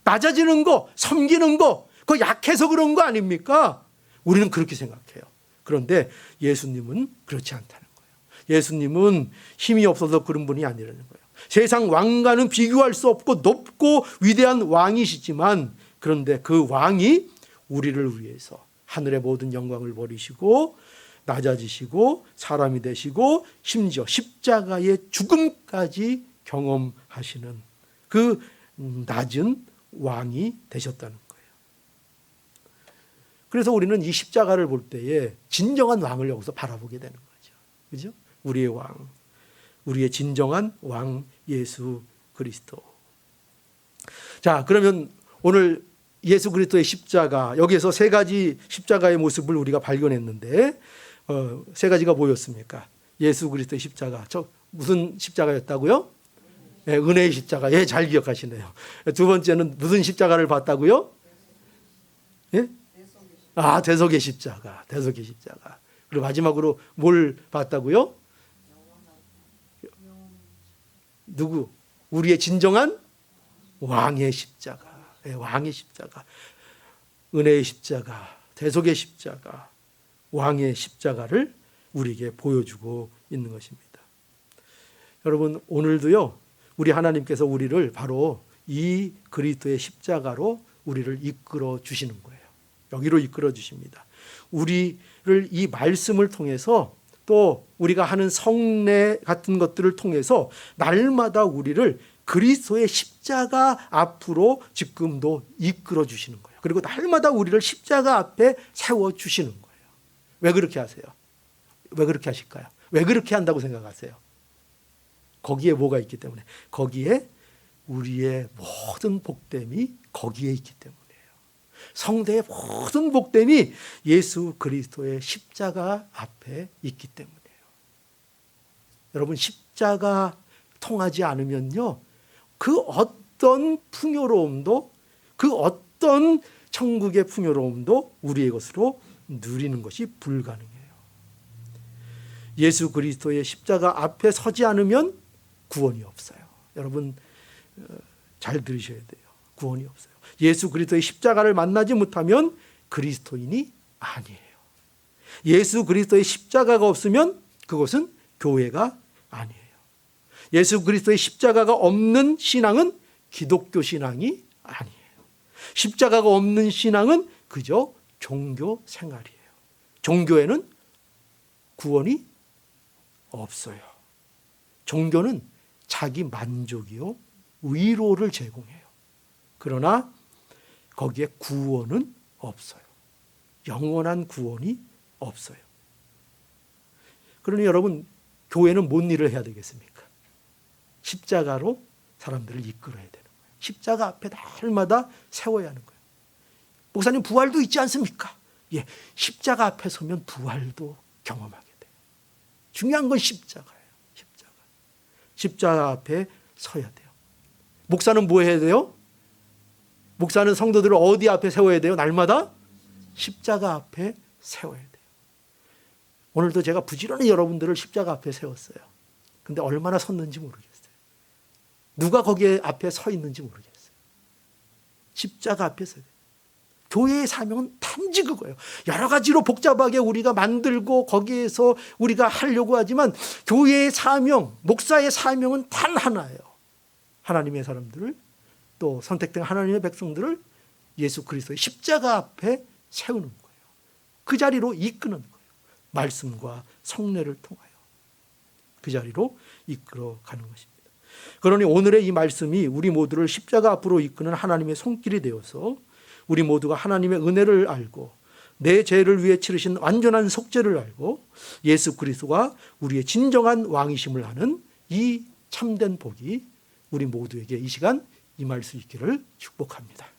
낮아지는 거, 섬기는 거, 그거 약해서 그런 거 아닙니까? 우리는 그렇게 생각해요. 그런데 예수님은 그렇지 않다는 거예요. 예수님은 힘이 없어서 그런 분이 아니라는 거예요. 세상 왕과는 비교할 수 없고 높고 위대한 왕이시지만, 그런데 그 왕이 우리를 위해서 하늘의 모든 영광을 버리시고 낮아지시고 사람이 되시고 심지어 십자가의 죽음까지 경험하시는 그 낮은 왕이 되셨다는 거예요. 그래서 우리는 이 십자가를 볼 때에 진정한 왕을 여기서 바라보게 되는 거죠. 그죠? 우리의 왕, 우리의 진정한 왕 예수 그리스도. 자, 그러면 오늘 예수 그리스도의 십자가, 여기에서 세 가지 십자가의 모습을 우리가 발견했는데, 세 가지가 뭐였습니까? 예수 그리스도의 십자가, 무슨 십자가였다고요? 네, 은혜의 십자가. 예, 잘 기억하시네요. 두 번째는 무슨 십자가를 봤다고요? 예? 대속의 십자가. 대속의 십자가. 그리고 마지막으로 뭘 봤다고요? 누구? 우리의 진정한 왕의 십자가. 네, 왕의 십자가. 은혜의 십자가, 대속의 십자가, 왕의 십자가를 우리에게 보여주고 있는 것입니다. 여러분, 오늘도요, 우리 하나님께서 우리를 바로 이 그리스도의 십자가로 우리를 이끌어 주시는 거예요. 여기로 이끌어 주십니다. 우리를 이 말씀을 통해서, 또 우리가 하는 성례 같은 것들을 통해서 날마다 우리를 그리스도의 십자가 앞으로 지금도 이끌어 주시는 거예요. 그리고 날마다 우리를 십자가 앞에 세워 주시는 거예요. 왜 그렇게 하세요? 왜 그렇게 하실까요? 왜 그렇게 한다고 생각하세요? 거기에 뭐가 있기 때문에, 거기에 우리의 모든 복됨이 거기에 있기 때문이에요. 성대의 모든 복됨이 예수 그리스도의 십자가 앞에 있기 때문이에요. 여러분, 십자가 통하지 않으면요, 그 어떤 풍요로움도, 그 어떤 천국의 풍요로움도 우리의 것으로 누리는 것이 불가능해요. 예수 그리스도의 십자가 앞에 서지 않으면 구원이 없어요. 여러분, 잘 들으셔야 돼요. 구원이 없어요. 예수 그리스도의 십자가를 만나지 못하면 그리스도인이 아니에요. 예수 그리스도의 십자가가 없으면 그것은 교회가 아니에요. 예수 그리스도의 십자가가 없는 신앙은 기독교 신앙이 아니에요. 십자가가 없는 신앙은 그저 종교 생활이에요. 종교에는 구원이 없어요. 종교는 자기 만족이요, 위로를 제공해요. 그러나 거기에 구원은 없어요. 영원한 구원이 없어요. 그러니 여러분, 교회는 뭔 일을 해야 되겠습니까? 십자가로 사람들을 이끌어야 되는 거예요. 십자가 앞에 날마다 세워야 하는 거예요. 목사님, 부활도 있지 않습니까? 예, 십자가 앞에 서면 부활도 경험하게 돼요. 중요한 건 십자가예요. 십자가 앞에 서야 돼요. 목사는 뭐 해야 돼요? 목사는 성도들을 어디 앞에 세워야 돼요? 날마다 십자가 앞에 세워야 돼요. 오늘도 제가 부지런히 여러분들을 십자가 앞에 세웠어요. 근데 얼마나 섰는지 모르겠어요. 누가 거기에 앞에 서 있는지 모르겠어요. 십자가 앞에 서야 돼요. 교회의 사명은 단지 그거예요. 여러 가지로 복잡하게 우리가 만들고 거기에서 우리가 하려고 하지만 교회의 사명, 목사의 사명은 단 하나예요. 하나님의 사람들을, 또 선택된 하나님의 백성들을 예수 그리스도의 십자가 앞에 세우는 거예요. 그 자리로 이끄는 거예요. 말씀과 성례를 통하여 그 자리로 이끌어 가는 것입니다. 그러니 오늘의 이 말씀이 우리 모두를 십자가 앞으로 이끄는 하나님의 손길이 되어서 우리 모두가 하나님의 은혜를 알고 내 죄를 위해 치르신 완전한 속죄를 알고 예수 그리스도가 우리의 진정한 왕이심을 아는 이 참된 복이 우리 모두에게 이 시간 임할 수 있기를 축복합니다.